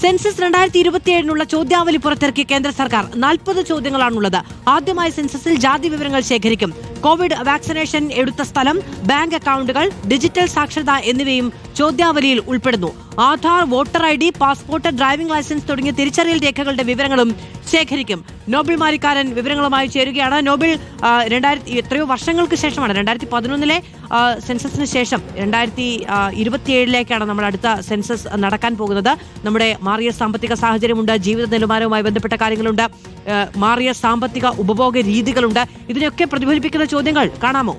Census 2027 ചോദ്യാവലി പുറത്തിറക്കിയ കേന്ദ്ര സർക്കാർ 40 ചോദ്യങ്ങളാണുള്ളത്. ആദ്യമായി സെൻസസിൽ ജാതി വിവരങ്ങൾ ശേഖരിക്കും. കോവിഡ് വാക്സിനേഷൻ എടുത്ത സ്ഥലം, ബാങ്ക് അക്കൗണ്ടുകൾ, ഡിജിറ്റൽ സാക്ഷരത എന്നിവയും ചോദ്യാവലിയിൽ ഉൾപ്പെടുന്നു. Aadhaar, voter ID, passport, driving licence തുടങ്ങിയ തിരിച്ചറിയൽ രേഖകളുടെ വിവരങ്ങളും ശേഖരിക്കും. നോബിൾ മാരിക്കാരൻ വിവരങ്ങളുമായി ചേരുകയാണ്. നോബിൾ, എത്രയോ വർഷങ്ങൾക്ക് ശേഷമാണ് 2011 സെൻസസിന് ശേഷം 2027 നമ്മൾ അടുത്ത സെൻസസ് നടക്കാൻ പോകുന്നത്. നമ്മുടെ മാറിയ സാമ്പത്തിക സാഹചര്യമുണ്ട്, ജീവിത നിലവാരവുമായി ബന്ധപ്പെട്ട കാര്യങ്ങളുണ്ട്, മാറിയ സാമ്പത്തിക ഉപഭോഗ രീതികളുണ്ട്. ഇതിനെയൊക്കെ പ്രതിഫലിപ്പിക്കുന്ന ചോദ്യങ്ങൾ കാണാമോ?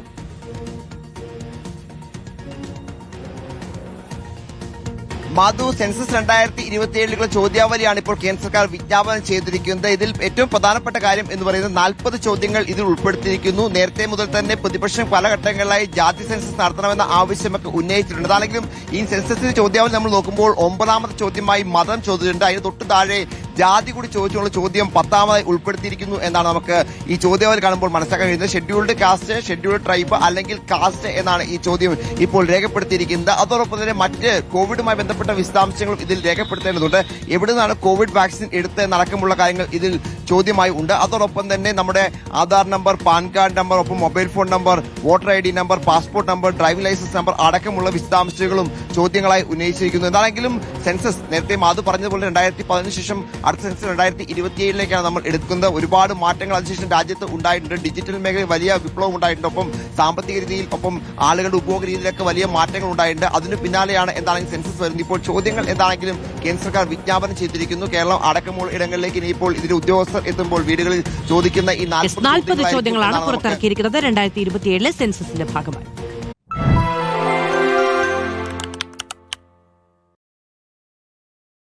മാധു, സെൻസസ് 2027 ചോദ്യാവലിയാണ് ഇപ്പോൾ കേന്ദ്ര സർക്കാർ വിജ്ഞാപനം ചെയ്തിരിക്കുന്നത്. ഇതിൽ ഏറ്റവും പ്രധാനപ്പെട്ട കാര്യം എന്ന് പറയുന്നത് 40 ചോദ്യങ്ങൾ ഇതിൽ ഉൾപ്പെടുത്തിയിരിക്കുന്നു. നേരത്തെ മുതൽ തന്നെ പ്രതിപക്ഷം പല ഘട്ടങ്ങളിലായി ജാതി സെൻസസ് നടത്തണമെന്ന ആവശ്യമൊക്കെ ഉന്നയിച്ചിട്ടുണ്ട്. അതാണെങ്കിലും ഈ സെൻസസിന്റെ ചോദ്യാവലി നമ്മൾ നോക്കുമ്പോൾ 9ാമത്തെ ചോദ്യമായി മതം ചോദിച്ചിട്ടുണ്ട്. അതിന് തൊട്ട് താഴെ ജാതി കൂടി ചോദിച്ചുള്ള ചോദ്യം 10ാമതായി ഉൾപ്പെടുത്തിയിരിക്കുന്നു എന്നാണ് നമുക്ക് ഈ ചോദ്യാവലി കാണുമ്പോൾ മനസ്സിലാക്കാൻ കഴിയുന്നത്. ഷെഡ്യൂൾഡ് കാസ്റ്റ്, ഷെഡ്യൂൾഡ് ട്രൈബ് അല്ലെങ്കിൽ കാസ്റ്റ് എന്നാണ് ഈ ചോദ്യം ഇപ്പോൾ രേഖപ്പെടുത്തിയിരിക്കുന്നത്. അതോടൊപ്പം തന്നെ മറ്റ് കോവിഡുമായി ബന്ധപ്പെട്ട വിശദാംശങ്ങളും ഇതിൽ രേഖപ്പെടുത്തേണ്ടതുണ്ട്. എവിടെ നിന്നാണ് കോവിഡ് വാക്സിൻ എടുത്തതെന്നടക്കമുള്ള കാര്യങ്ങൾ ഇതിൽ ചോദ്യമായി ഉണ്ട്. അതോടൊപ്പം തന്നെ നമ്മുടെ Aadhaar number, PAN card number, ഒപ്പം mobile phone number, voter ID number, passport number, driving licence number അടക്കമുള്ള വിശദാംശങ്ങളും ചോദ്യങ്ങളായി ഉന്നയിച്ചിരിക്കുന്നു. എന്താണെങ്കിലും സെൻസസ് നേരത്തെ മാധു പറഞ്ഞതുപോലെ 2015 ശേഷം അടുത്ത സെൻസസ് 2027 നമ്മൾ എടുക്കുന്നത്. ഒരുപാട് മാറ്റങ്ങൾ അതിനുശേഷം രാജ്യത്ത് ഉണ്ടായിട്ടുണ്ട്. ഡിജിറ്റൽ മേഖലയിൽ വലിയ വിപ്ലവം ഉണ്ടായിട്ടുണ്ട്. ഒപ്പം സാമ്പത്തിക രീതിയിൽ, ഒപ്പം ആളുകളുടെ ഉപഭോഗ രീതിയിലൊക്കെ വലിയ മാറ്റങ്ങൾ ഉണ്ടായിട്ടുണ്ട്. അതിന് പിന്നാലെയാണ് എന്താണെങ്കിലും സെൻസസ് വരുന്നത്. ഇപ്പോൾ ചോദ്യങ്ങൾ എന്താണെങ്കിലും കേന്ദ്ര സർക്കാർ വിജ്ഞാപനം ചെയ്തിരിക്കുന്നു. കേരളം അടക്കമുള്ള ഇടങ്ങളിലേക്ക് ഇനിയിപ്പോൾ ഇതിന്റെ ഉദ്യോഗസ്ഥർ എത്തുമ്പോൾ വീടുകളിൽ ചോദിക്കുന്ന ഈ 40 ചോദ്യങ്ങളാണ് പുറത്തിറക്കിയിരിക്കുന്നത് 2027 സെൻസസിന്റെ ഭാഗമായി.